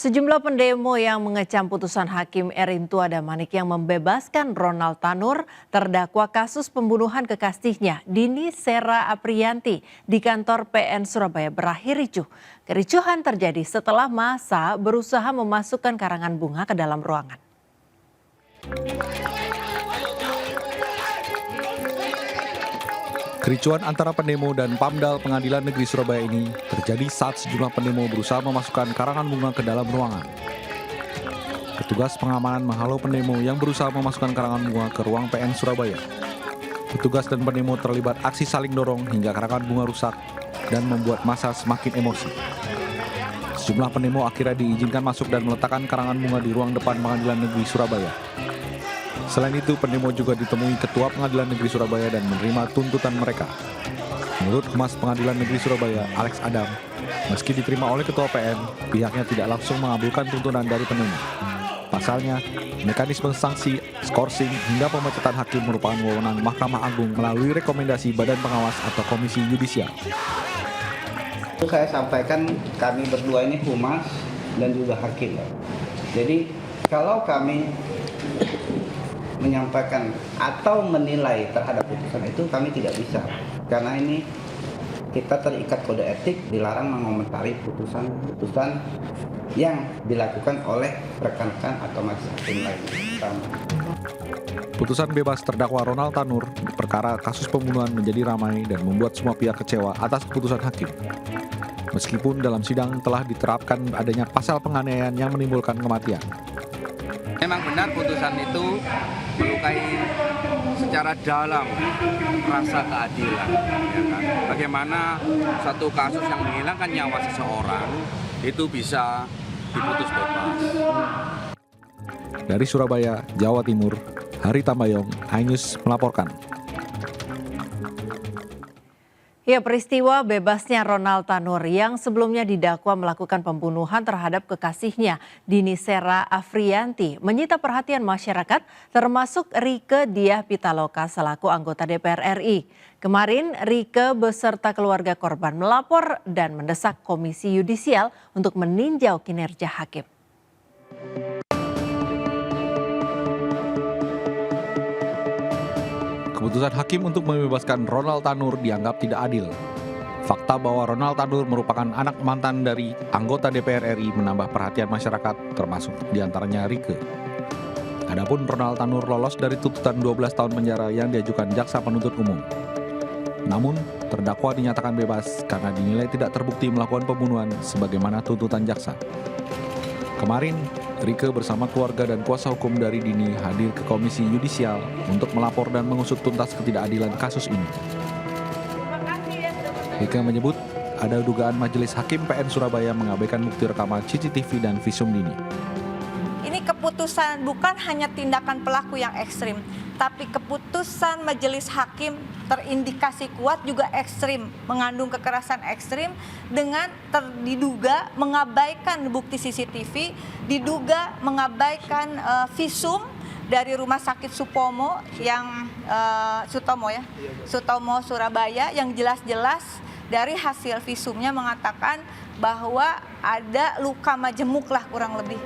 Sejumlah pendemo yang mengecam putusan Hakim Erintua Damanik yang membebaskan Ronald Tanur, terdakwa kasus pembunuhan kekasihnya Dini Sera Apriyanti di kantor PN Surabaya berakhir ricuh. Kericuhan terjadi setelah massa berusaha memasukkan karangan bunga ke dalam ruangan. Kericuan antara pendemo dan Pamdal Pengadilan Negeri Surabaya ini terjadi saat sejumlah pendemo berusaha memasukkan karangan bunga ke dalam ruangan. Petugas pengamanan menghalau pendemo yang berusaha memasukkan karangan bunga ke ruang PN Surabaya. Petugas dan pendemo terlibat aksi saling dorong hingga karangan bunga rusak dan membuat massa semakin emosi. Sejumlah pendemo akhirnya diizinkan masuk dan meletakkan karangan bunga di ruang depan Pengadilan Negeri Surabaya. Selain itu, pendemo juga ditemui Ketua Pengadilan Negeri Surabaya dan menerima tuntutan mereka. Menurut Humas Pengadilan Negeri Surabaya, Alex Adam, meski diterima oleh Ketua PN, pihaknya tidak langsung mengabulkan tuntutan dari pendemo. Pasalnya, mekanisme sanksi, skorsing, hingga pemecatan hakim merupakan wewenang Mahkamah Agung melalui rekomendasi Badan Pengawas atau Komisi Yudisial. Saya sampaikan kami berdua ini humas dan juga hakim. Jadi kalau kami menyampaikan atau menilai terhadap putusan itu kami tidak bisa, karena ini kita terikat kode etik, dilarang mengomentari putusan yang dilakukan oleh rekan-rekan atau majelis hakim lainnya. Putusan bebas terdakwa Ronald Tanur di perkara kasus pembunuhan menjadi ramai dan membuat semua pihak kecewa atas keputusan hakim. Meskipun dalam sidang telah diterapkan adanya pasal penganiayaan yang menimbulkan kematian. Memang benar putusan itu melukai secara dalam rasa keadilan, ya kan? Bagaimana satu kasus yang menghilangkan nyawa seseorang itu bisa diputus bebas. Dari Surabaya, Jawa Timur, Hari Tambayong, iNews melaporkan. Ya, peristiwa bebasnya Ronald Tanur yang sebelumnya didakwa melakukan pembunuhan terhadap kekasihnya Dini Sera Apriyanti menyita perhatian masyarakat, termasuk Rieke Diah Pitaloka selaku anggota DPR RI. Kemarin Rieke beserta keluarga korban melapor dan mendesak Komisi Yudisial untuk meninjau kinerja hakim. Keputusan hakim untuk membebaskan Ronald Tanur dianggap tidak adil. Fakta bahwa Ronald Tanur merupakan anak mantan dari anggota DPR RI menambah perhatian masyarakat, termasuk diantaranya Rieke. Adapun Ronald Tanur lolos dari tuntutan 12 tahun penjara yang diajukan jaksa penuntut umum. Namun, terdakwa dinyatakan bebas karena dinilai tidak terbukti melakukan pembunuhan sebagaimana tuntutan jaksa. Kemarin, Rieke bersama keluarga dan kuasa hukum dari Dini hadir ke Komisi Yudisial untuk melapor dan mengusut tuntas ketidakadilan kasus ini. Rieke menyebut ada dugaan Majelis Hakim PN Surabaya mengabaikan bukti rekaman CCTV dan visum Dini. Ini keputusan bukan hanya tindakan pelaku yang ekstrim, tapi keputusan majelis hakim terindikasi kuat juga ekstrim, mengandung kekerasan ekstrim dengan diduga mengabaikan bukti CCTV, diduga mengabaikan visum dari Rumah Sakit Sutomo yang Sutomo Surabaya yang jelas-jelas dari hasil visumnya mengatakan bahwa ada luka majemuk lah kurang lebih.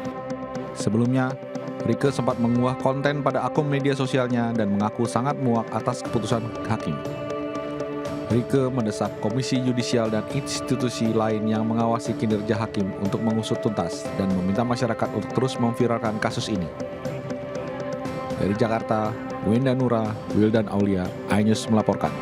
Sebelumnya, Rieke sempat mengunggah konten pada akun media sosialnya dan mengaku sangat muak atas keputusan hakim. Rieke mendesak Komisi Yudisial dan institusi lain yang mengawasi kinerja hakim untuk mengusut tuntas dan meminta masyarakat untuk terus memviralkan kasus ini. Dari Jakarta, Wenda Nura, Wildan Aulia, iNews melaporkan.